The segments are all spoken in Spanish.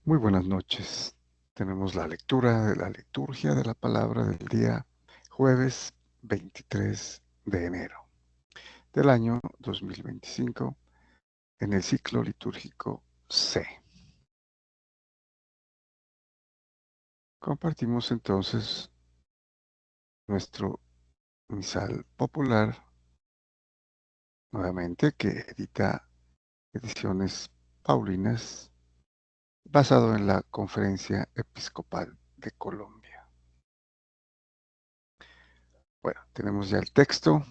Muy buenas noches. Tenemos la lectura de la liturgia de la palabra del día jueves 23 de enero del año 2025 en el ciclo litúrgico C. Compartimos entonces nuestro misal popular, nuevamente, que edita Ediciones Paulinas, basado en la Conferencia Episcopal de Colombia. Bueno, tenemos ya el texto.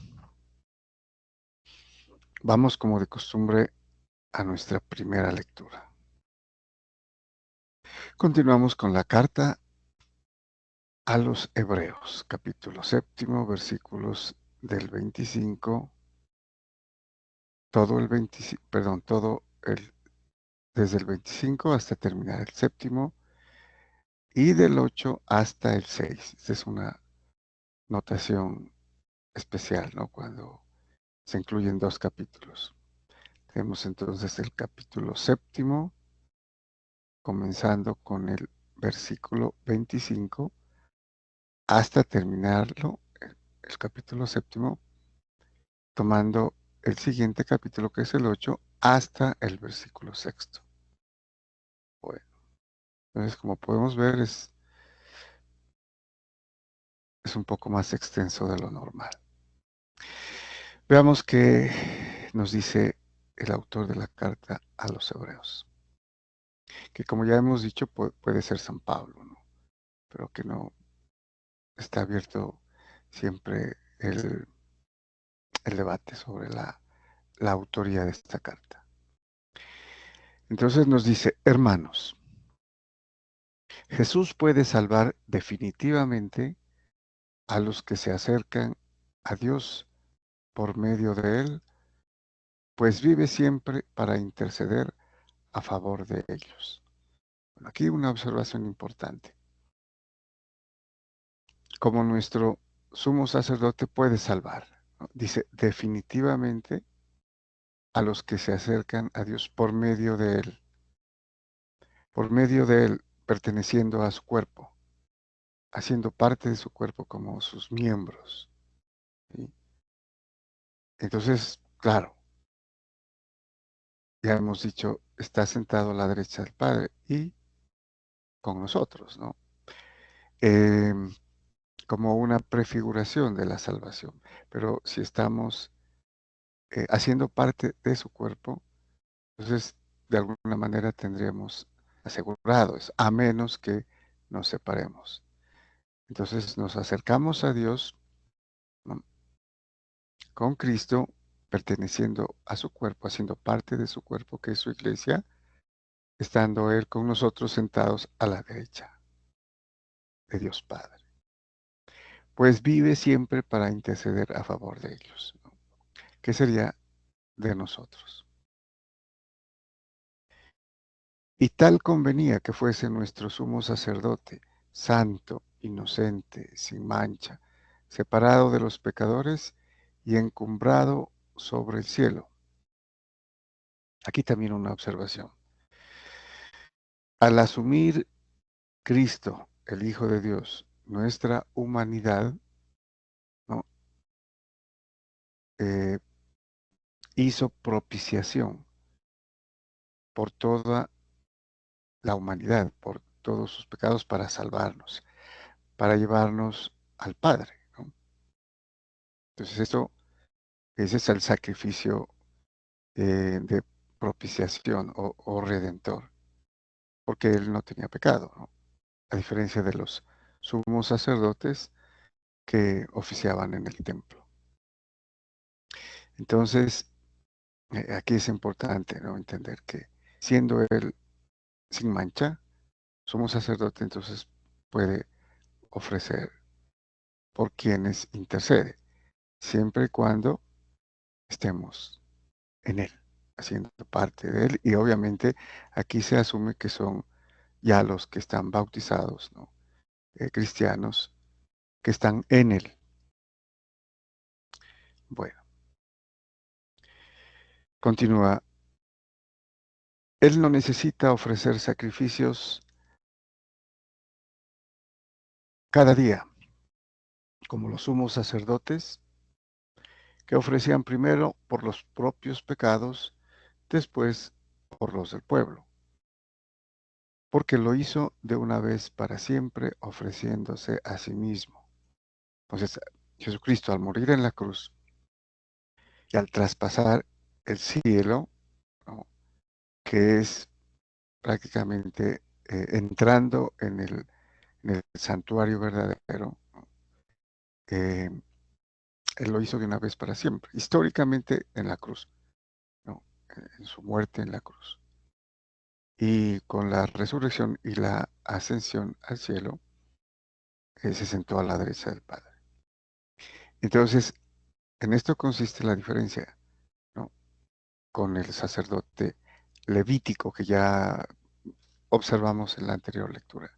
Vamos, como de costumbre, a nuestra primera lectura. Continuamos con la carta a los Hebreos, capítulo 7, versículos del 25, desde el 25 hasta terminar el 7 y del 8 hasta el 6. Esta es una notación especial, ¿no? Cuando se incluyen dos capítulos. Tenemos entonces el capítulo 7, comenzando con el versículo 25 hasta terminarlo, el capítulo 7, tomando el siguiente capítulo, que es el 8, hasta el versículo 6. Bueno, entonces, como podemos ver, es un poco más extenso de lo normal. Veamos qué nos dice el autor de la carta a los Hebreos, que, como ya hemos dicho, puede ser San Pablo, ¿no? Pero que no está abierto siempre el debate sobre la autoría de esta carta. Entonces nos dice: hermanos, Jesús puede salvar definitivamente a los que se acercan a Dios por medio de Él, pues vive siempre para interceder a favor de ellos. Bueno, aquí una observación importante. Como nuestro sumo sacerdote puede salvar, ¿no? Dice definitivamente a los que se acercan a Dios por medio de Él, perteneciendo a su cuerpo, haciendo parte de su cuerpo como sus miembros, ¿sí? Entonces, claro, ya hemos dicho, está sentado a la derecha del Padre y con nosotros, ¿no? Em, Como una prefiguración de la salvación. Pero si estamos haciendo parte de su cuerpo, entonces de alguna manera tendríamos asegurado eso, a menos que nos separemos. Entonces nos acercamos a Dios, ¿no? Con Cristo, perteneciendo a su cuerpo, haciendo parte de su cuerpo, que es su iglesia, estando Él con nosotros sentados a la derecha de Dios Padre. Pues vive siempre para interceder a favor de ellos, ¿no? ¿Qué sería de nosotros? Y tal convenía que fuese nuestro sumo sacerdote, santo, inocente, sin mancha, separado de los pecadores y encumbrado sobre el cielo. Aquí también una observación. Al asumir Cristo, el Hijo de Dios, nuestra humanidad, ¿no? Eh, hizo propiciación por toda la humanidad, por todos sus pecados, para salvarnos, para llevarnos al Padre, ¿no? Entonces ese es el sacrificio de propiciación o redentor, porque él no tenía pecado, ¿no? A diferencia de los sumos sacerdotes que oficiaban en el templo. Entonces, aquí es importante, ¿no?, entender que, siendo él sin mancha, sumo sacerdote, entonces puede ofrecer por quienes intercede, siempre y cuando estemos en él, haciendo parte de él. Y obviamente aquí se asume que son ya los que están bautizados, ¿no? Cristianos que están en él. Bueno, continúa Él no necesita ofrecer sacrificios cada día, como los sumos sacerdotes, que ofrecían primero por los propios pecados, después por los del pueblo, porque lo hizo de una vez para siempre, ofreciéndose a sí mismo. Entonces, Jesucristo al morir en la cruz y al traspasar el cielo, ¿no?, que es prácticamente entrando en el santuario verdadero, ¿no?, eh, Él lo hizo de una vez para siempre, históricamente en la cruz, ¿no?, en su muerte en la cruz. Y con la resurrección y la ascensión al cielo, se sentó a la derecha del Padre. Entonces, en esto consiste la diferencia, ¿no?, con el sacerdote levítico que ya observamos en la anterior lectura,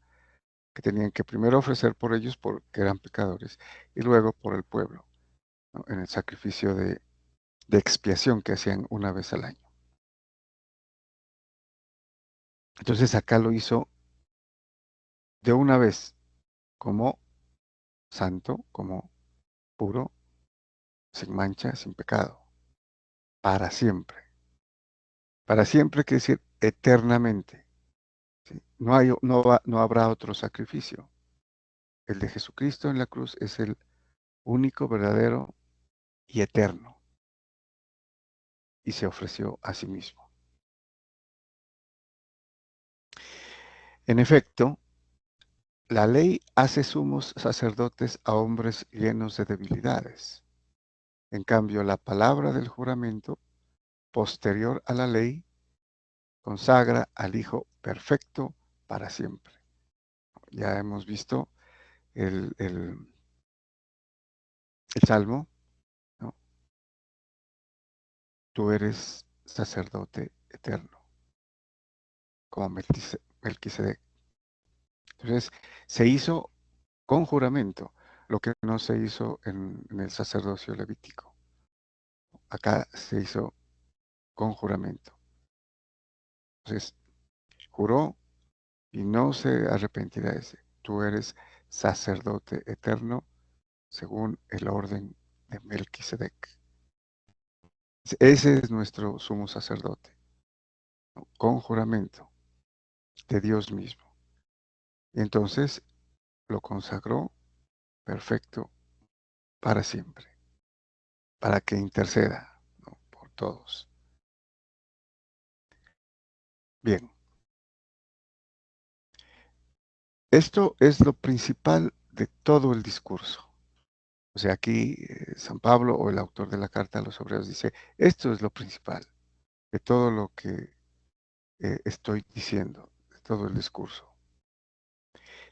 que tenían que primero ofrecer por ellos porque eran pecadores y luego por el pueblo, ¿no?, en el sacrificio de expiación que hacían una vez al año. Entonces acá lo hizo de una vez, como santo, como puro, sin mancha, sin pecado, para siempre. Para siempre quiere decir eternamente, ¿sí? No habrá otro sacrificio. El de Jesucristo en la cruz es el único, verdadero y eterno, y se ofreció a sí mismo. En efecto, la ley hace sumos sacerdotes a hombres llenos de debilidades. En cambio, la palabra del juramento, posterior a la ley, consagra al Hijo perfecto para siempre. Ya hemos visto el Salmo, ¿no? Tú eres sacerdote eterno, como Melquisedec. Entonces, se hizo con juramento, lo que no se hizo en el sacerdocio levítico. Acá se hizo con juramento. Entonces, juró y no se arrepentirá ese. Tú eres sacerdote eterno según el orden de Melquisedec. Ese es nuestro sumo sacerdote, ¿no?, con juramento de Dios mismo. Y entonces lo consagró perfecto para siempre, para que interceda, ¿no?, por todos. Bien, esto es lo principal de todo el discurso. O sea, aquí San Pablo o el autor de la carta a los Hebreos dice, esto es lo principal de todo lo que estoy diciendo, de todo el discurso.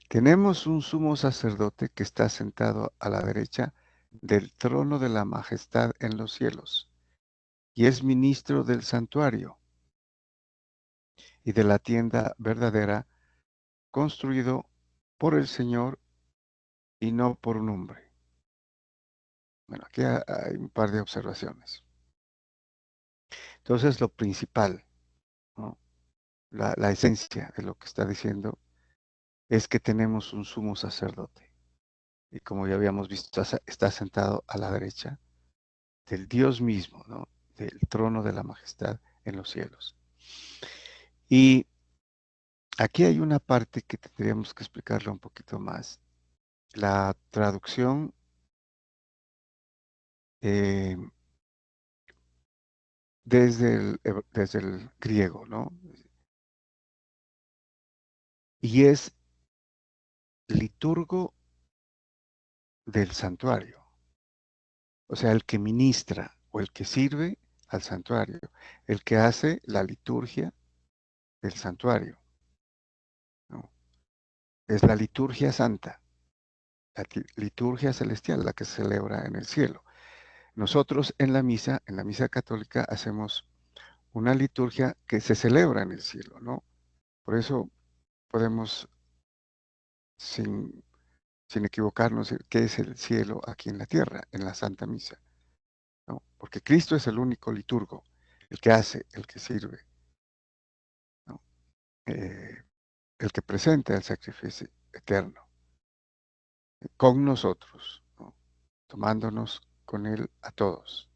Tenemos un sumo sacerdote que está sentado a la derecha del trono de la majestad en los cielos, y es ministro del santuario y de la tienda verdadera, construido por el Señor y no por un hombre. Bueno, aquí hay un par de observaciones. Entonces, lo principal, ¿no?, la esencia de lo que está diciendo es que tenemos un sumo sacerdote. Y como ya habíamos visto, está sentado a la derecha del Dios mismo, ¿no?, del trono de la majestad en los cielos. Y aquí hay una parte que tendríamos que explicarla un poquito más. La traducción eh, desde el griego, ¿no? Y es liturgo del santuario, o sea, el que ministra o el que sirve al santuario, el que hace la liturgia del santuario, ¿no? Es la liturgia santa, la liturgia celestial, la que se celebra en el cielo. Nosotros en la misa católica, hacemos una liturgia que se celebra en el cielo, ¿no? Por eso podemos, sin, sin equivocarnos, decir qué es el cielo aquí en la tierra, en la Santa Misa, ¿no? Porque Cristo es el único liturgo, el que hace, el que sirve. eh, el que presenta el sacrificio eterno con nosotros, ¿no? Tomándonos con él a todos.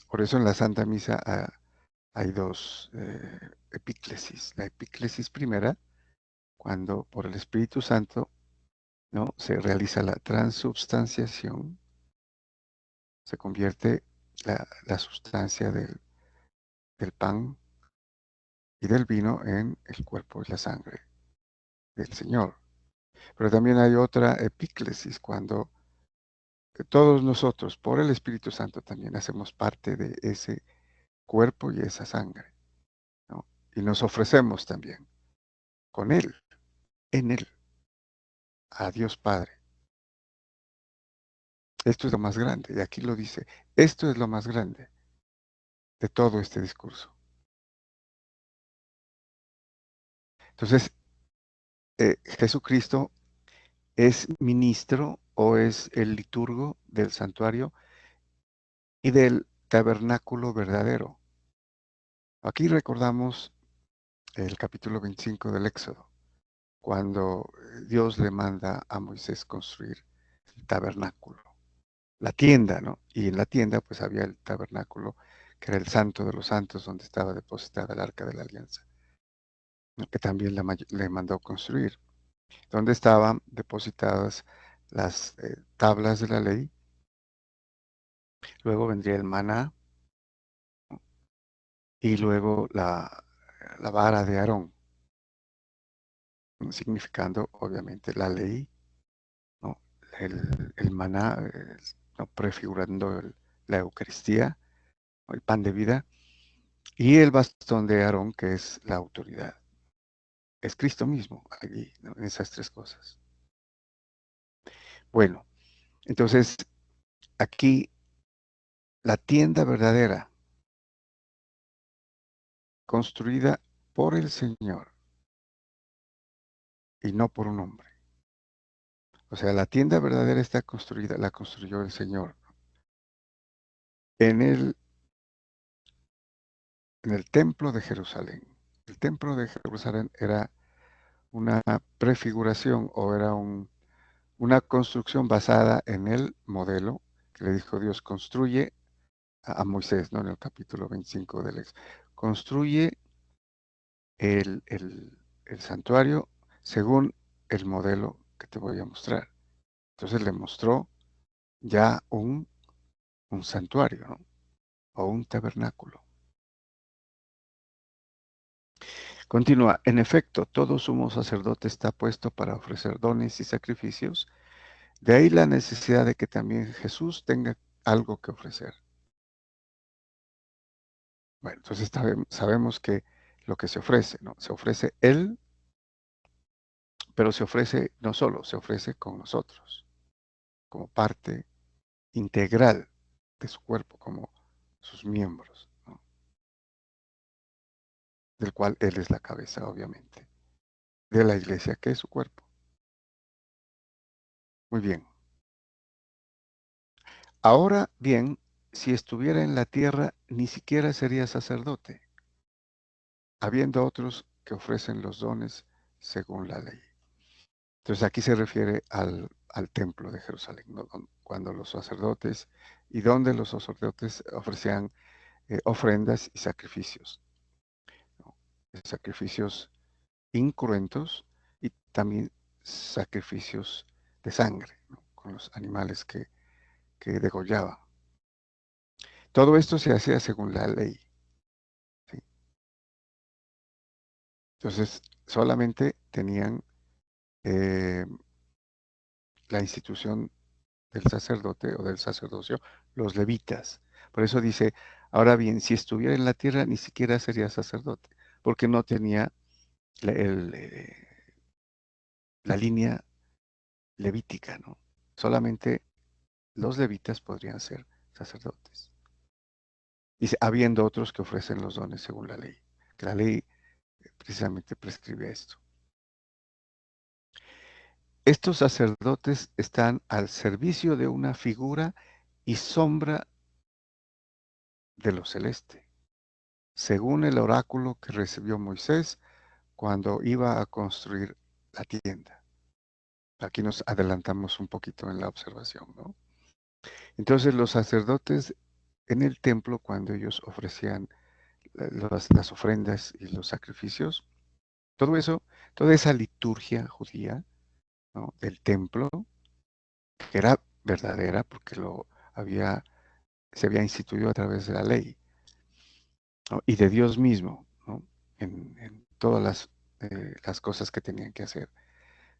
Por eso en la Santa Misa hay dos epíclesis. La epíclesis primera, cuando por el Espíritu Santo, ¿no?, se realiza la transubstanciación, se convierte la sustancia del pan y del vino en el cuerpo y la sangre del Señor. Pero también hay otra epíclesis, cuando todos nosotros, por el Espíritu Santo, también hacemos parte de ese cuerpo y esa sangre, ¿no? Y nos ofrecemos también con Él, en Él, a Dios Padre. Esto es lo más grande, y aquí lo dice, esto es lo más grande de todo este discurso. Entonces, Jesucristo es ministro o es el liturgo del santuario y del tabernáculo verdadero. Aquí recordamos el capítulo 25 del Éxodo, cuando Dios le manda a Moisés construir el tabernáculo, la tienda, ¿no? Y en la tienda pues había el tabernáculo, que era el santo de los santos, donde estaba depositada el arca de la alianza, ¿no?, que también le mandó construir, donde estaban depositadas las tablas de la ley. Luego vendría el maná, ¿no?, y luego la vara de Aarón, ¿no?, significando obviamente la ley, ¿no? El maná, ¿no?, prefigurando la Eucaristía, ¿no?, el pan de vida, y el bastón de Aarón, que es la autoridad. Es Cristo mismo allí, ¿no?, en esas tres cosas. Bueno, entonces aquí la tienda verdadera, construida por el Señor y no por un hombre. O sea, la tienda verdadera está construida, la construyó el Señor. En en el templo de Jerusalén. El templo de Jerusalén era una prefiguración o era una construcción basada en el modelo que le dijo Dios: construye a Moisés, ¿no?, en el capítulo 25 del Éxodo. Construye el santuario según el modelo que te voy a mostrar. Entonces le mostró ya un santuario, ¿no?, o un tabernáculo. Continúa, en efecto, todo sumo sacerdote está puesto para ofrecer dones y sacrificios. De ahí la necesidad de que también Jesús tenga algo que ofrecer. Bueno, entonces sabemos que lo que se ofrece, ¿no? Se ofrece Él, pero se ofrece no solo, se ofrece con nosotros, como parte integral de su cuerpo, como sus miembros, ¿no?, del cual Él es la cabeza, obviamente, de la iglesia, que es su cuerpo. Muy bien. Ahora bien, si estuviera en la tierra, ni siquiera sería sacerdote, habiendo otros que ofrecen los dones según la ley. Entonces aquí se refiere al templo de Jerusalén, ¿no?, cuando los sacerdotes y donde los sacerdotes ofrecían ofrendas y sacrificios, ¿no?, sacrificios incruentos y también sacrificios de sangre, ¿no?, con los animales que degollaban. Todo esto se hacía según la ley, ¿sí? Entonces solamente tenían eh, la institución del sacerdote o del sacerdocio, los levitas. Por eso dice, ahora bien, si estuviera en la tierra, ni siquiera sería sacerdote, porque no tenía la, la línea levítica, ¿no? Solamente los levitas podrían ser sacerdotes. Dice, habiendo otros que ofrecen los dones según la ley, que la ley precisamente prescribe esto. Estos sacerdotes están al servicio de una figura y sombra de lo celeste. según el oráculo que recibió Moisés cuando iba a construir la tienda. Aquí nos adelantamos un poquito en la observación, ¿no? Entonces los sacerdotes en el templo, cuando ellos ofrecían las ofrendas y los sacrificios, todo eso, toda esa liturgia judía, ¿no? Del templo, que era verdadera porque había, se había instituido a través de la ley, ¿no? Y de Dios mismo, ¿no? En todas las cosas que tenían que hacer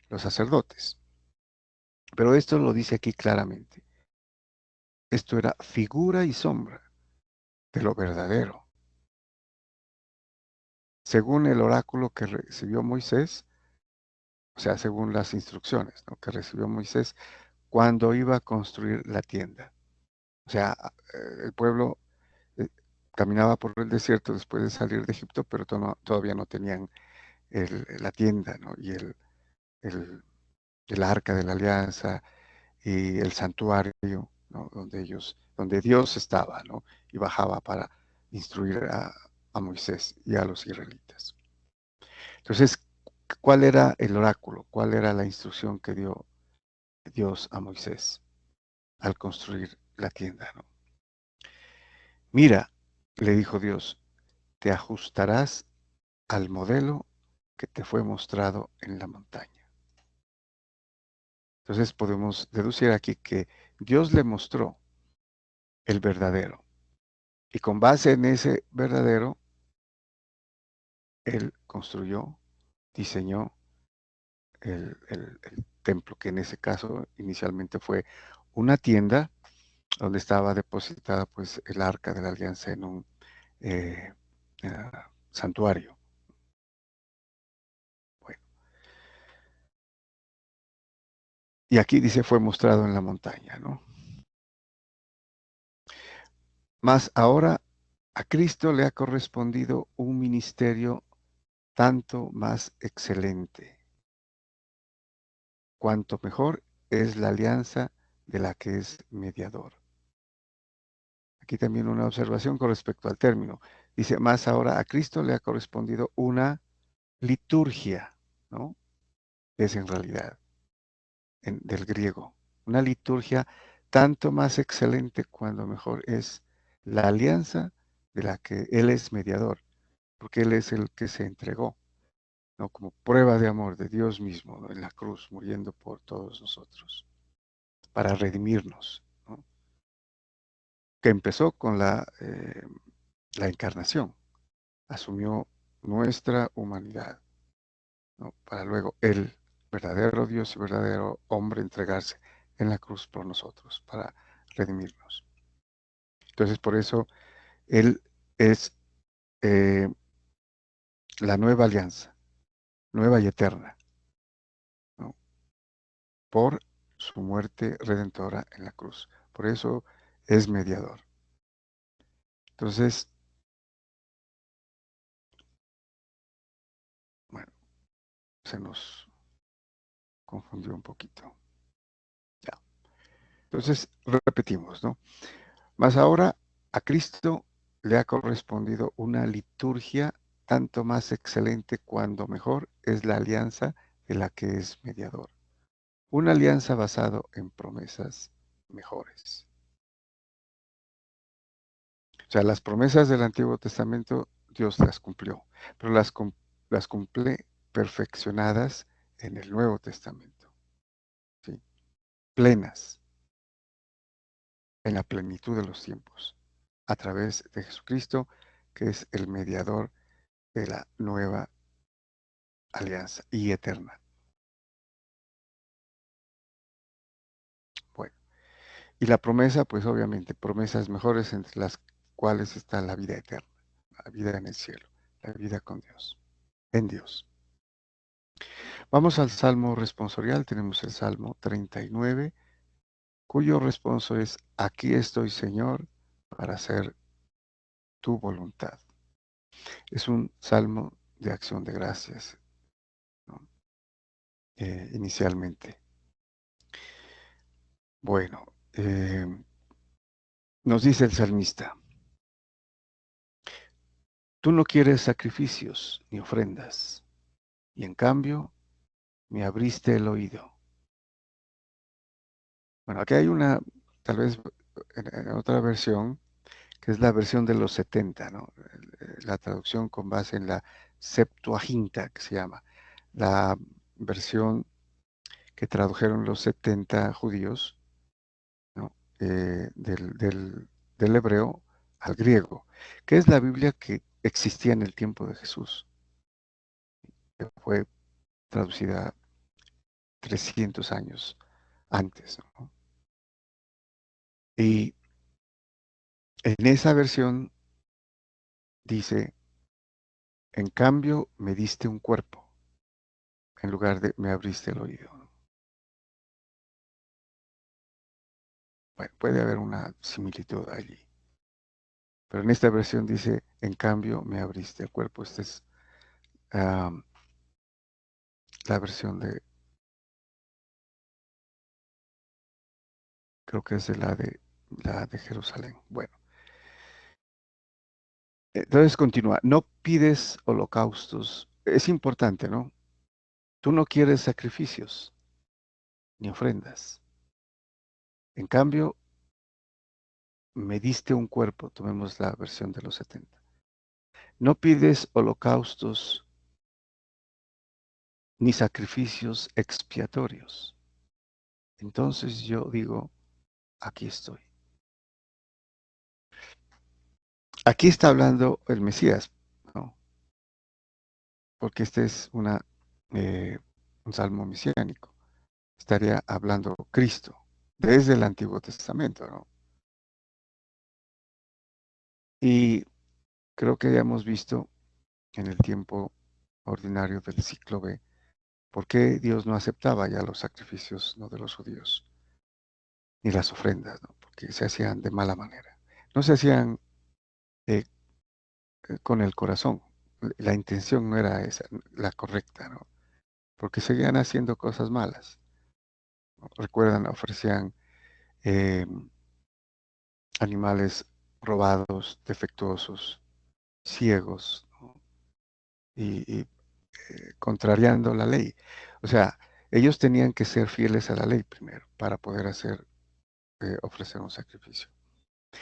los sacerdotes. Pero esto lo dice aquí claramente. Esto era figura y sombra de lo verdadero. Según el oráculo que recibió Moisés, o sea, según las instrucciones, ¿no? Que recibió Moisés cuando iba a construir la tienda. O sea, el pueblo eh, caminaba por el desierto después de salir de Egipto, pero todavía no tenían la tienda, ¿no? Y el, el arca de la alianza y el santuario, ¿no? Donde Dios estaba, ¿no? Y bajaba para instruir a Moisés y a los israelitas. Entonces, ¿cuál era el oráculo? ¿Cuál era la instrucción que dio Dios a Moisés al construir la tienda, ¿no? Mira, le dijo Dios, te ajustarás al modelo que te fue mostrado en la montaña. Entonces podemos deducir aquí que Dios le mostró el verdadero. Y con base en ese verdadero, Él construyó, diseñó el templo, que en ese caso inicialmente fue una tienda donde estaba depositada pues el arca de la alianza en un eh, santuario. Bueno, y aquí dice fue mostrado en la montaña, ¿no? Mas ahora a Cristo le ha correspondido un ministerio tanto más excelente, cuanto mejor es la alianza de la que es mediador. Aquí también una observación con respecto al término. Dice, más ahora a Cristo le ha correspondido una liturgia, ¿no? Es en realidad del griego. Una liturgia tanto más excelente cuando mejor es la alianza de la que Él es mediador, porque Él es el que se entregó, ¿no? Como prueba de amor de Dios mismo, ¿no? En la cruz, muriendo por todos nosotros, para redimirnos, ¿no? Que empezó con la encarnación, asumió nuestra humanidad, ¿no? Para luego el verdadero Dios y verdadero hombre entregarse en la cruz por nosotros, para redimirnos. Entonces, por eso Él es eh, la nueva alianza, nueva y eterna, ¿no? Por su muerte redentora en la cruz. Por eso es mediador. Entonces, bueno, se nos confundió un poquito. Ya. Entonces, repetimos, ¿no? Mas ahora a Cristo le ha correspondido una liturgia tanto más excelente cuando mejor es la alianza de la que es mediador. Una alianza basada en promesas mejores. O sea, las promesas del Antiguo Testamento Dios las cumplió, pero las cumple perfeccionadas en el Nuevo Testamento, ¿sí? Plenas, en la plenitud de los tiempos, a través de Jesucristo, que es el mediador de la nueva alianza y eterna. Bueno, y la promesa, pues obviamente, promesas mejores entre las cuales está la vida eterna, la vida en el cielo, la vida con Dios, en Dios. Vamos al Salmo responsorial, tenemos el Salmo 39, cuyo responso es, aquí estoy, Señor, para hacer tu voluntad. Es un salmo de acción de gracias, ¿no? Inicialmente. Bueno, nos dice el salmista, Tú no quieres sacrificios ni ofrendas, y en cambio me abriste el oído. Bueno, aquí hay una, tal vez en otra versión, que es la versión de los 70, ¿no? La traducción con base en la Septuaginta, que se llama, la versión que tradujeron los 70 judíos, ¿no? Del hebreo al griego, que es la Biblia que existía en el tiempo de Jesús, que fue traducida 300 años antes, ¿no? Y en esa versión dice, en cambio me diste un cuerpo, en lugar de me abriste el oído, ¿no? Bueno, puede haber una similitud allí. Pero en esta versión dice, en cambio me abriste el cuerpo. Esta es la versión de, creo que es de la de Jerusalén. Bueno, entonces continúa. No pides holocaustos. Es importante, ¿no? Tú no quieres sacrificios ni ofrendas. En cambio, me diste un cuerpo. Tomemos la versión de los 70. No pides holocaustos ni sacrificios expiatorios. Entonces yo digo, aquí estoy. Aquí está hablando el Mesías, ¿no? Porque este es un salmo mesiánico. Estaría hablando Cristo desde el Antiguo Testamento, ¿no? Y creo que ya hemos visto en el tiempo ordinario del ciclo B por qué Dios no aceptaba ya los sacrificios, ¿no?, de los judíos, ni las ofrendas, ¿no? Porque se hacían de mala manera. No se hacían eh, con el corazón. La intención no era esa, la correcta, ¿no? Porque seguían haciendo cosas malas, ¿no? Recuerdan, ofrecían eh, animales robados, defectuosos, ciegos, ¿no? Y contrariando la ley. O sea, ellos tenían que ser fieles a la ley primero para poder ofrecer un sacrificio.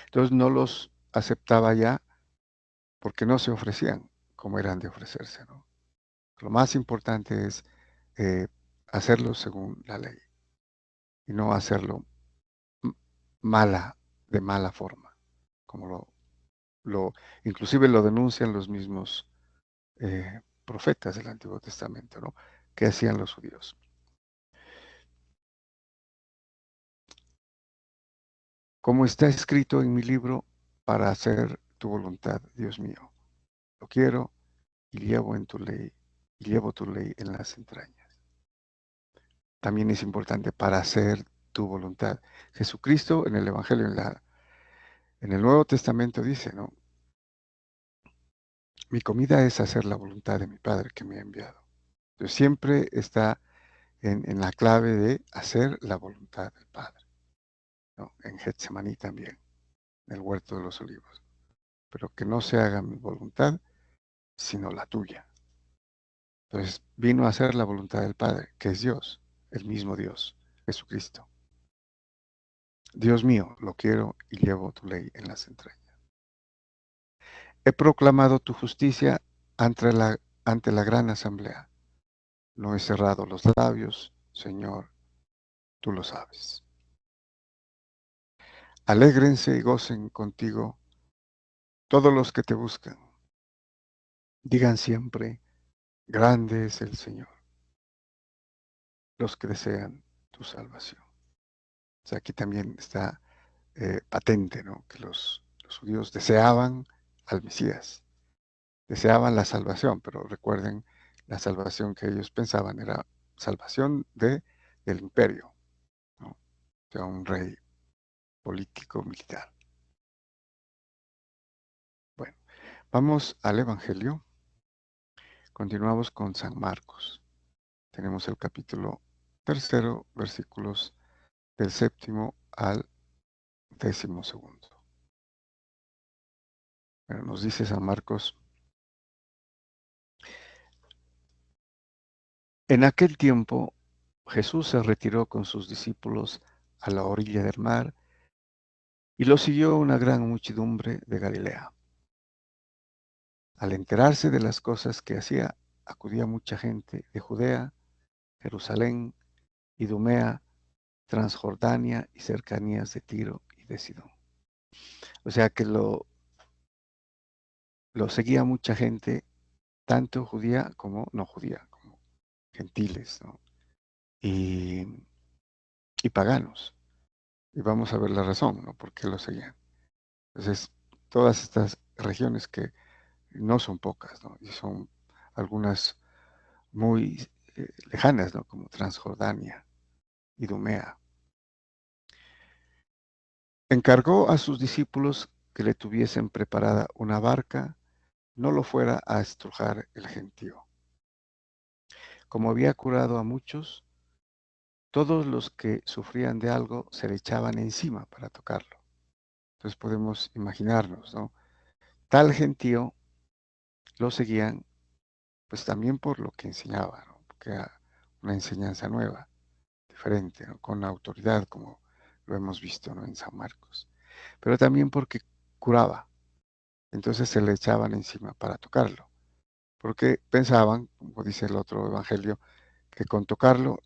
Entonces no los aceptaba ya porque no se ofrecían como eran de ofrecerse, ¿no? Lo más importante es eh, hacerlo según la ley y no hacerlo m- de mala forma, como inclusive lo denuncian los mismos profetas del Antiguo Testamento, ¿no? ¿Qué hacían los judíos? Como está escrito en mi libro, para hacer tu voluntad, Dios mío. Lo quiero y llevo tu ley en las entrañas. También es importante para hacer tu voluntad. Jesucristo en el Evangelio, en el Nuevo Testamento dice, ¿no? Mi comida es hacer la voluntad de mi Padre que me ha enviado. Entonces siempre está en la clave de hacer la voluntad del Padre, ¿no? En Getsemaní también, en el huerto de los olivos. Pero que no se haga mi voluntad, sino la tuya. Entonces vino a hacer la voluntad del Padre, que es Dios, el mismo Dios, Jesucristo. Dios mío, lo quiero y llevo tu ley en las entrañas. He proclamado tu justicia ante la gran asamblea. No he cerrado los labios, Señor, tú lo sabes. Alégrense y gocen contigo todos los que te buscan. Digan siempre, grande es el Señor, los que desean tu salvación. O sea, aquí también está patente, ¿no? Que los judíos deseaban al Mesías, deseaban la salvación, pero recuerden, la salvación que ellos pensaban era salvación del imperio, ¿no? O sea, un rey político, militar. Bueno, vamos al Evangelio. Continuamos con San Marcos. Tenemos el capítulo 3, versículos del 7 al 12. Bueno, nos dice San Marcos En aquel tiempo Jesús se retiró con sus discípulos a la orilla del mar y lo siguió una gran muchedumbre de Galilea. Al enterarse de las cosas que hacía, acudía mucha gente de Judea, Jerusalén, Idumea, Transjordania y cercanías de Tiro y de Sidón. O sea que lo seguía mucha gente, tanto judía como no judía, como gentiles, ¿no? y, y paganos. Y vamos a ver la razón, ¿no? ¿Por qué lo seguían? Entonces, todas estas regiones que no son pocas, ¿no? Y son algunas muy lejanas, ¿no? Como Transjordania, Idumea. Encargó a sus discípulos que le tuviesen preparada una barca, no lo fuera a estrujar el gentío. Como había curado a muchos, todos los que sufrían de algo se le echaban encima para tocarlo. Entonces podemos imaginarnos, ¿no? Tal gentío lo seguían, pues también por lo que enseñaba, ¿no? Porque era una enseñanza nueva, diferente, ¿no? Con autoridad, como lo hemos visto, ¿no? En San Marcos. Pero también porque curaba. Entonces se le echaban encima para tocarlo. Porque pensaban, como dice el otro evangelio, que con tocarlo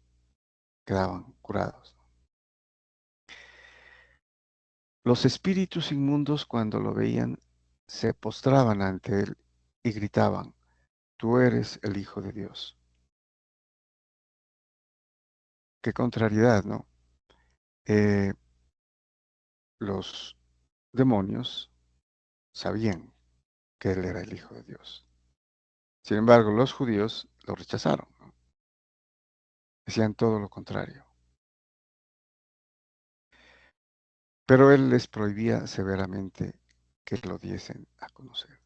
quedaban curados. Los espíritus inmundos, cuando lo veían, se postraban ante él y gritaban: Tú eres el Hijo de Dios. Qué contrariedad, ¿no? Eh, los demonios sabían que él era el Hijo de Dios. Sin embargo, los judíos lo rechazaron, ¿no? Decían todo lo contrario. Pero él les prohibía severamente que lo diesen a conocer.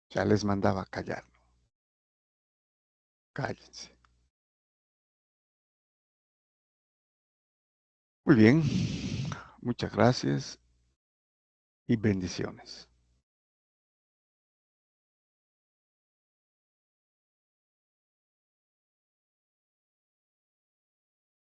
Ya les mandaba callar, ¿no? Cállense. Muy bien, muchas gracias y bendiciones.